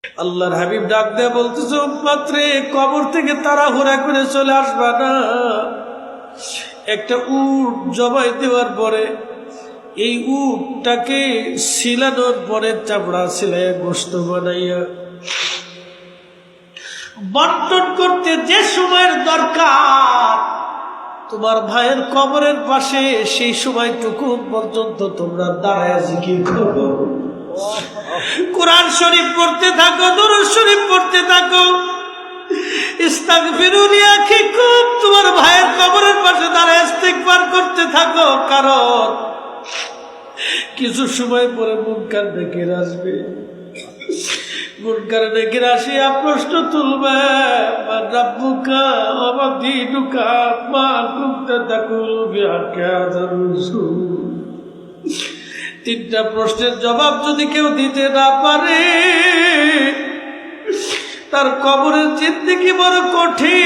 আল্লাহর হাবিব ডাক দিয়ে বলতেছে, উম্মত রে, কবর থেকে তাড়াহুড়া করে চলে আসবা না। একটা উট জবাই দেওয়ার পরে এই উটটাকে ছিলানোর পরে চামড়া ছিলাইয়া গোশত বানাইয়া বন্টন করতে যে সময়ের দরকার তোমার ভাইয়ের কবরের পাশে, সেই সময়টুকু পর্যন্ত তোমরা দাঁড়ায় জিকির করো, কোরআন শরীফ পড়তে থাকো, দরুদ শরীফ পড়তে থাকো, ইস্তাগফিরুন ইয়া আখিকুম, তোমার ভাইয়ের কবরের পাশে দাঁড়ায় ইস্তিগফার করতে থাকো। কারণ কিছু সময় পরে মুনকার নাকির আসবে, মুনকার নাকির আসিয়া প্রশ্ন তুলবে, মান রাব্বুকা ওয়া মা দীনুকা মা কুনতা তাকুলু বিহাক্কি হাযার রাসূল। তিনটা প্রশ্নের জবাব যদি কেউ দিতে না পারে, তার কবরের জিন্দেগি বড় কঠিন,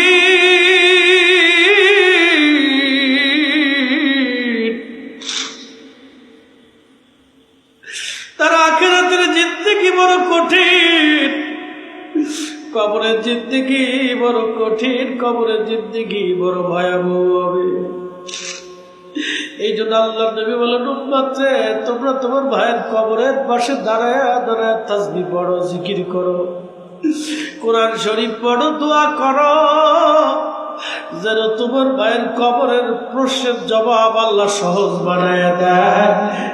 তার আখিরাতের জিন্দেগি বড় কঠিন, কবরের জিন্দেগি বড় কঠিন, কবরের জিন্দেগি বড় ভয়াবহ হবে। এই জন্য আল্লাহ নবী বলেন, উম্মত রে, তোমরা তোমার ভাইয়ের কবরের পাশে দাঁড়ায় দাঁড়ায় তাসবিহ পড়ো, জিকির করো, কোরআন শরীফ পড়ো, দোয়া করো, যেন তোমার ভাইয়ের কবরের প্রশ্নের জবাব আল্লাহ সহজ বানায় দেয়।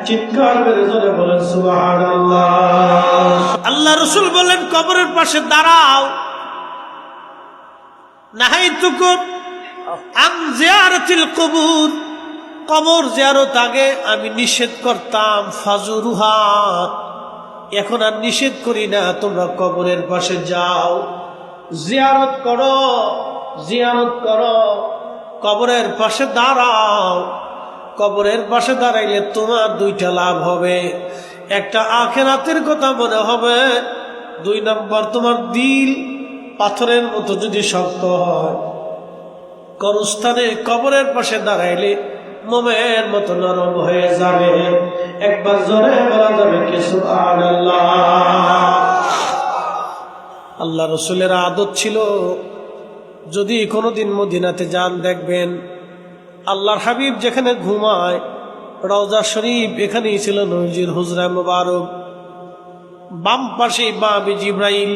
চিৎকার করে জোরে বলেন সুবহানাল্লাহ। আল্লাহ রাসূল বলেন, কবরের পাশে দাঁড়াও। নাহাইতুকুম আন জিয়ারাতিল কুবুর, কবর জিয়ারত আগে আমি নিষেধ করতাম, ফাজুরুহা, এখন আর নিষেধ করি না, তোমরা কবরের পাশে যাও, জিয়ারত করো, জিয়ারত করো, কবরের পাশে দাঁড়াও। কবরের পাশে দাঁড়াইলে তোমার দুইটা লাভ হবে, একটা আখিরাতের কথা মনে হবে, 2 নম্বর তোমার দিল পাথরের মতো যদি শক্ত হয়, কবরস্থানে কবরের পাশে দাঁড়াইলে মোমের মতো নরম হয়ে যাবে। একবার জোরে বলা যাবে কি সুবহানাল্লাহ। আল্লাহ রাসূলের আদত ছিল, যদি কোনোদিন মদিনাতে যান, দেখবেন আল্লাহর হাবিব যেখানে ঘুমায়, রওজা শরীফ এখানেই ছিল নবীজির হুজরা মুবারক, বাম পাশে বাবে জিবরাইল,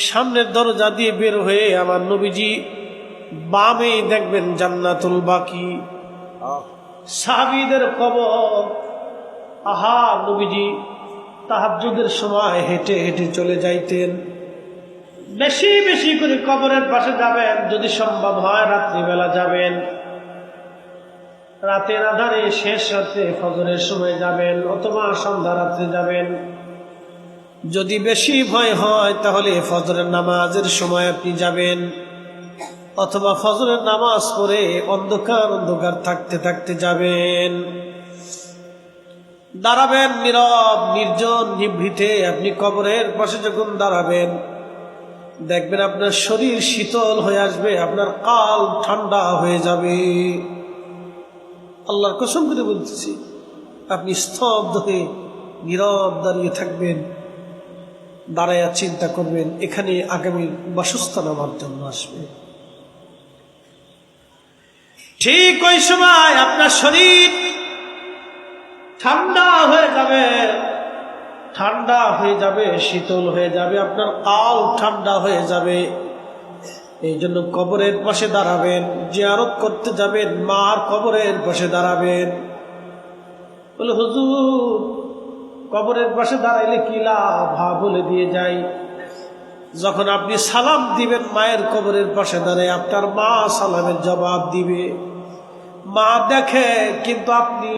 সামনের দরজা দিয়ে বের হয়ে আমার নবীজি, বামে দেখবেন জান্নাতুল বাকি, সাহাবীদের কবর। আহা, নবীজি তাহাজ্জুদের সময় হেঁটে হেঁটে চলে যাইতেন। বেশি বেশি করে কবরের পাশে যাবেন, যদি সম্ভব হয় রাত্রিবেলা যাবেন, রাতের আধারে শেষ রাতে ফজরের সময় যাবেন, অথবা সন্ধ্যা রাত্রে যাবেন। যদি বেশি ভয় হয় তাহলে ফজরের নামাজের সময় আপনি যাবেন, অথবা ফজরের নামাজ পড়ে অন্ধকার অন্ধকার থাকতে থাকতে যাবেন। দাঁড়াবেন নীরব নির্জন নিভৃতে। আপনি কবরের পাশে যখন দাঁড়াবেন, দেখবেন আপনার শরীর শীতল হয়ে আসবে, আপনার কাল ঠান্ডা হয়ে যাবে। আল্লাহর কসম করে বলতেছি, আপনি স্তব্ধ হয়ে নীরব দাঁড়িয়ে থাকবেন, দাঁড়াইয়া চিন্তা করবেন, এখানে আগামী বাসস্থান আমার জন্য আসবে। ঠিক ওই সময় আপনার শরীর ঠান্ডা হয়ে যাবে, ঠান্ডা হয়ে যাবে, শীতল হয়ে যাবে, আপনার কাল ঠান্ডা হয়ে যাবে। এই জন্য কবরের পাশে দাঁড়াবেন, জিয়ারত করতে যাবেন, মার কবরের পাশে দাঁড়াবেন। বলে, হুজুর কবরের পাশে দাঁড়াইলে কি লাভ? বলে দিয়ে যাই, যখন আপনি সালাম দিবেন মায়ের কবরের পাশে দাঁড়ায়, আপনার মা সালামের জবাব দিবে। মা দেখে, কিন্তু আপনি